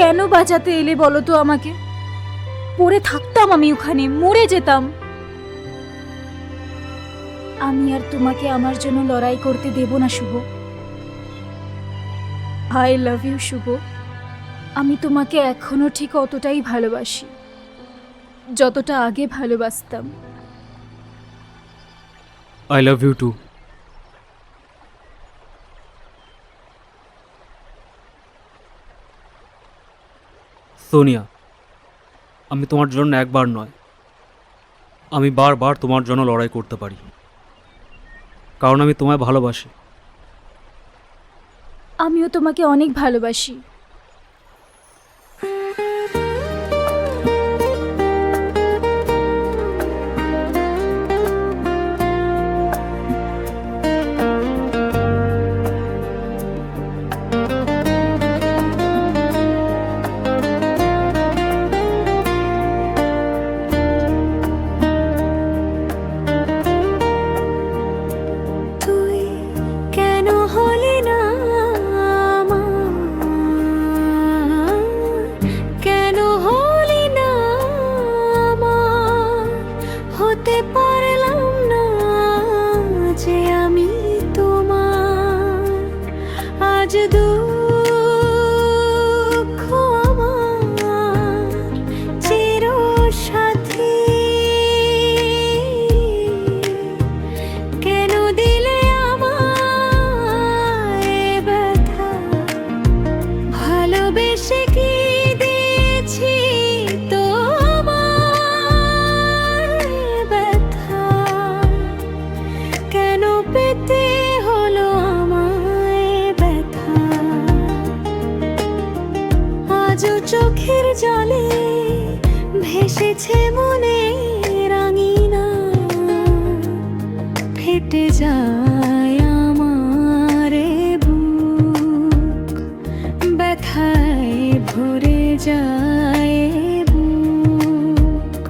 কেন বাঁচাতে এলে বলো তো আমাকে? পড়ে থাকতাম আমি, ওখানে মরে যেতাম। আমি আর তোমাকে আমার জন্য লড়াই করতে দেব না শুভ। আই লাভ ইউ শুভ। আমি তোমাকে এখনো ঠিক অতটাই ভালোবাসি যতটা আগে ভালোবাসতাম। I love you too. Sonia, আমি তোমার জন্য একবার নয়, আমি বারবার তোমার জন্য লড়াই করতে পারি, কারণ আমি তোমায় ভালোবাসি। আমিও তোমাকে অনেক ভালোবাসি। চোখের জলে ভেসেছে মনে রাঙিনা, ফেটে যায় আমার বুক, ব্যথায় ভরে যায় বুক।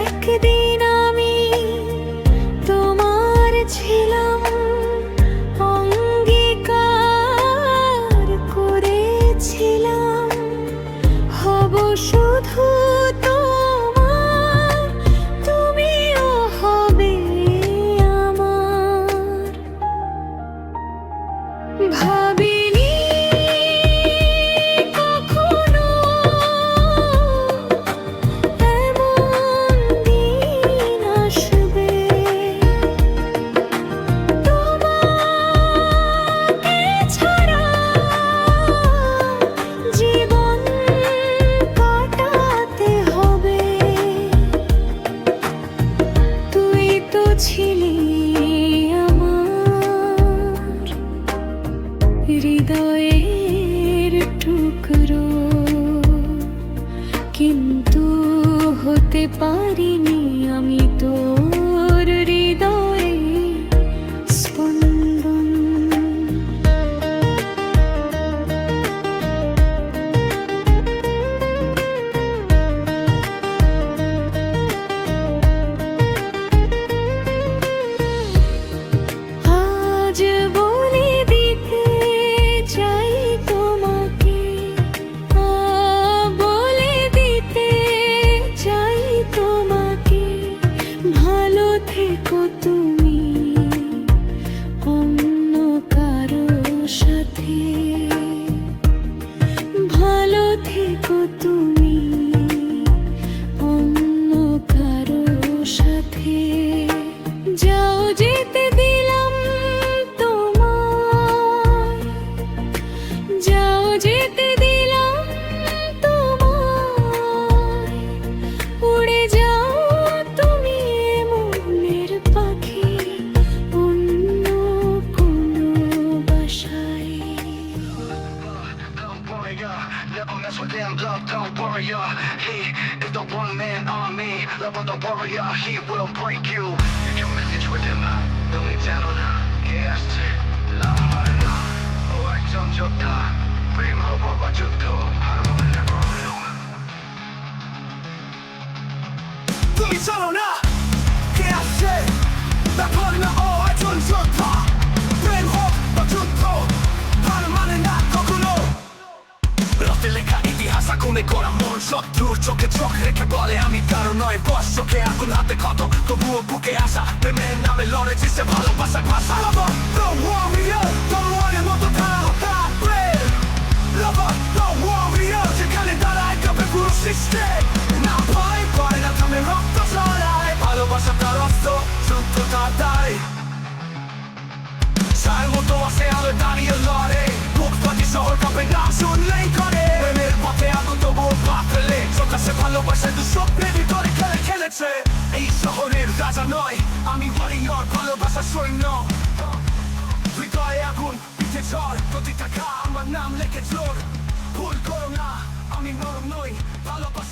একদিন আমি তোমার ছিলাম, অঙ্গীকার করেছিলাম হব শুধু তোমার, তুমিও হবে আমার। ভাবিনি কখনো এমন দিন আসবে, তোমাকে ছাড়া জীবন কাটাতে হবে। তুই তো ছিলি আমার হৃদয়ের টুকরো, কিন্তু হতে পারিনি আমি তোর হৃদয়ে স্পন্দন। আজ বলে দিতে চাই তোমাকে, বলে দিতে চাই তোমাকে, ভালো থেকো তুমি অন্য কারো সাথে, ভালো থেকো তুমি অন্য কারো সাথে। যাও যেতে দিলাম তোমায়, যাও যেতে দিলাম তোমায়, উড়ে যাও তুমি মনের পাখি অন্য কোনো বাসায়। Don't worry, never mess with him, love, don't worry, he is the one man army, love of the warrior, he will break you. Your message with him, 눈이 자로나, yes, love, oh, I don't joke, dream of what you do, I don't never know. 눈이 자로나, yes, 나 버리면 oh, I don't joke, dream of what you do, 바람만은 나 거꾸로. খুনে করা মন শত্রুর চোখে চোখ রেখে বলে আমি কারো নয় বস চোখে আগুন হাতে ক্ষত তবুও বুকে আসা প্রেমের নামে লড়ে জিসে ভালোবাসার ভাষা The warrior, তলোয়ারের মতো ধারালো তার প্রেম Lover, the warrior, যেখানে দাঁড়ায় কাঁপে পুরো সৃষ্টি না ভয় পায় না থামে রক্ত ছড়ায় ভালোবাসা তার অস্ত্র যুদ্ধ তার দায় ছায়ের মতো আসে আলো দাঁড়িয়ে লড়ে বুক পাখি শহর কাঁপে নাম শুনলেই করে প্রেমের পথে আগুন তবুও পা ফেলে চোখাসে ভালোবাসা দু স্বপ্নের ভিতরে খেলে খেলেছে এই শহরের রাজা নয় আমি ওয়ারিয়র ভালোবাসা সৈন্য হৃদয়ে আগুন পিঠে ঝড় প্রতিটা ঘা আমার নাম লেখে জোর ভুল করো না আমি নরম নই ভালোবাসা